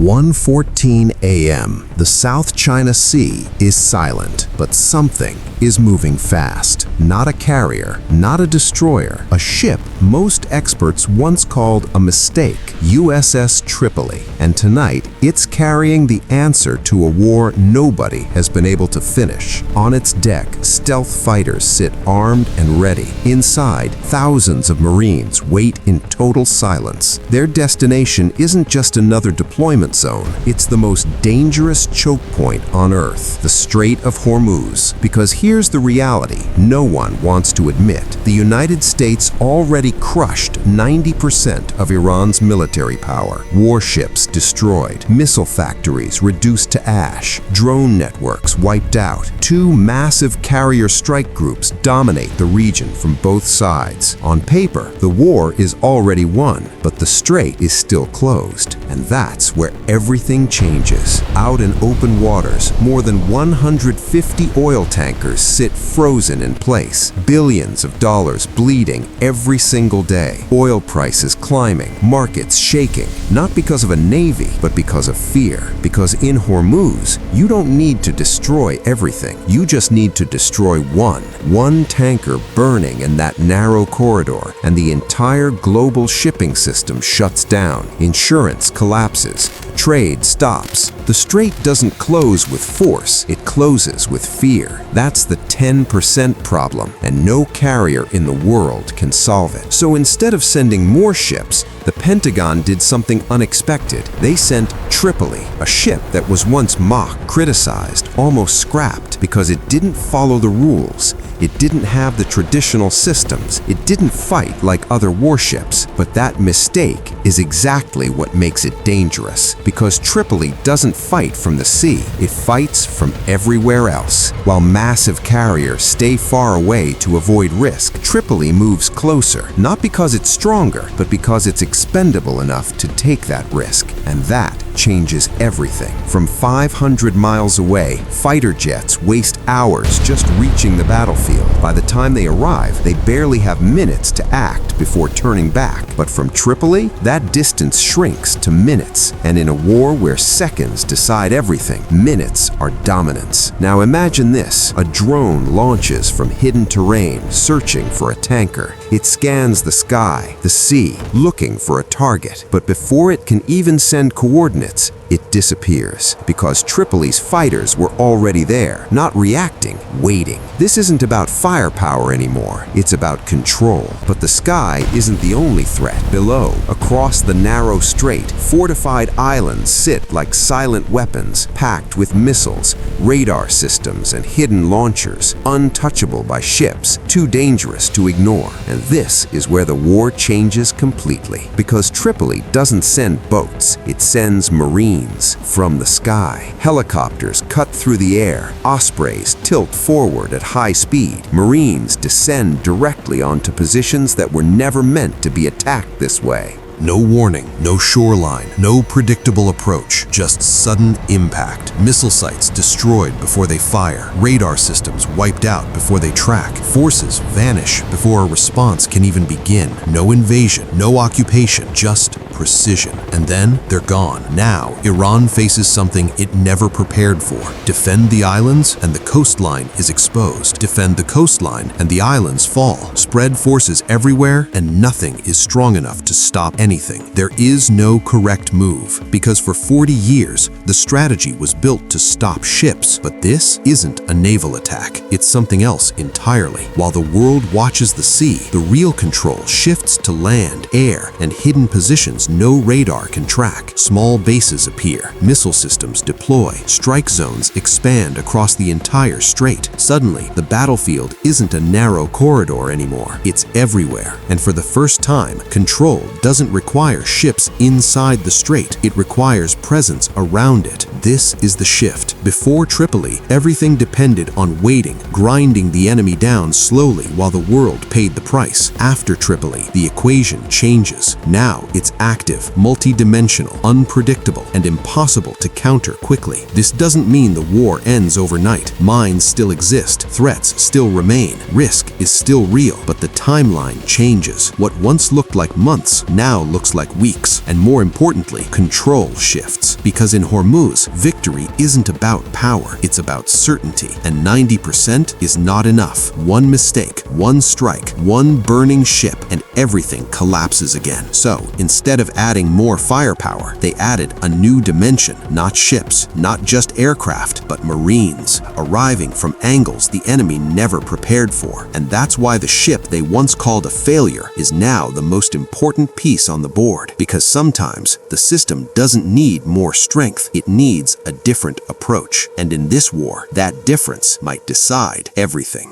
1:14 a.m. The South China Sea is silent, but something is moving fast. Not a carrier, not a destroyer, a ship most experts once called a mistake, USS Tripoli. And tonight, it's carrying the answer to a war nobody has been able to finish. On its deck, stealth fighters sit armed and ready. Inside, thousands of Marines wait in total silence. Their destination isn't just another deployment zone, it's the most dangerous choke point on Earth, the Strait of Hormuz. Because here's the reality no one wants to admit. The United States already crushed 90% of Iran's military power. Warships destroyed, missile factories reduced to ash, drone networks wiped out. Two massive carrier strike groups dominate the region from both sides. On paper, the war is already won, but the strait is still closed. And that's where everything changes. Out in open waters, more than 150 oil tankers sit frozen in place. Billions of dollars bleeding every single day. Oil prices climbing, markets shaking. Not because of a navy, but because of fear. Because in Hormuz, you don't need to destroy everything. You just need to destroy one. One tanker burning in that narrow corridor, and the entire global shipping system shuts down. Insurance collapses. Trade stops. The strait doesn't close with force, it closes with fear. That's the 10% problem, and no carrier in the world can solve it. So instead of sending more ships, the Pentagon did something unexpected. They sent Tripoli, a ship that was once mocked, criticized, almost scrapped because it didn't follow the rules. It didn't have the traditional systems. It didn't fight like other warships. But that mistake is exactly what makes it dangerous. Because Tripoli doesn't fight from the sea. It fights from everywhere else. While massive carriers stay far away to avoid risk, Tripoli moves closer. Not because it's stronger, but because it's expendable enough to take that risk. And that changes everything. From 500 miles away, fighter jets waste hours just reaching the battlefield. By the time they arrive, they barely have minutes to act before turning back. But from Tripoli, that distance shrinks to minutes. And in a war where seconds decide everything, minutes are dominance. Now imagine this. A drone launches from hidden terrain, searching for a tanker. It scans the sky, the sea, looking for a target. But before it can even send coordinates, it disappears because Tripoli's fighters were already there, not reacting, waiting. This isn't about firepower anymore, it's about control. But the sky isn't the only threat. Below, across the narrow strait, fortified islands sit like silent weapons, packed with missiles, radar systems, and hidden launchers, untouchable by ships, too dangerous to ignore. And this is where the war changes completely. Because Tripoli doesn't send boats, it sends Marines from the sky. Helicopters cut through the air, ospreys tilt forward at high speed. Marines descend directly onto positions that were never meant to be attacked this way. No warning, no shoreline, no predictable approach, just sudden impact. Missile sites destroyed before they fire, radar systems wiped out before they track, forces vanish before a response can even begin. No invasion, no occupation, just precision. And then they're gone. Now, Iran faces something it never prepared for. Defend the islands and the coastline is exposed. Defend the coastline and the islands fall. Spread forces everywhere and nothing is strong enough to stop anything. There is no correct move, because for 40 years, the strategy was built to stop ships. But this isn't a naval attack. It's something else entirely. While the world watches the sea, the real control shifts to land, air, and hidden positions no radar can track. Small bases appear, missile systems deploy, strike zones expand across the entire strait. Suddenly, the battlefield isn't a narrow corridor anymore. It's everywhere. And for the first time, control doesn't require ships inside the strait. It requires presence around it. This is the shift. Before Tripoli, everything depended on waiting, grinding the enemy down slowly while the world paid the price. After Tripoli, the equation changes. Now it's active, multi-dimensional, unpredictable, and impossible to counter quickly. This doesn't mean the war ends overnight. Mines still exist, threats still remain, risk is still real, but the timeline changes. What once looked like months now looks like weeks, and more importantly, control shifts. Because in Hormuz, victory isn't about power, it's about certainty. And 90% is not enough. One mistake, one strike, one burning ship, and everything collapses again. So, instead of adding more firepower, they added a new dimension. Not ships, not just aircraft, but Marines, arriving from angles the enemy never prepared for. And that's why the ship they once called a failure is now the most important piece on the board. Because sometimes the system doesn't need more strength, it needs a different approach. And in this war, that difference might decide everything.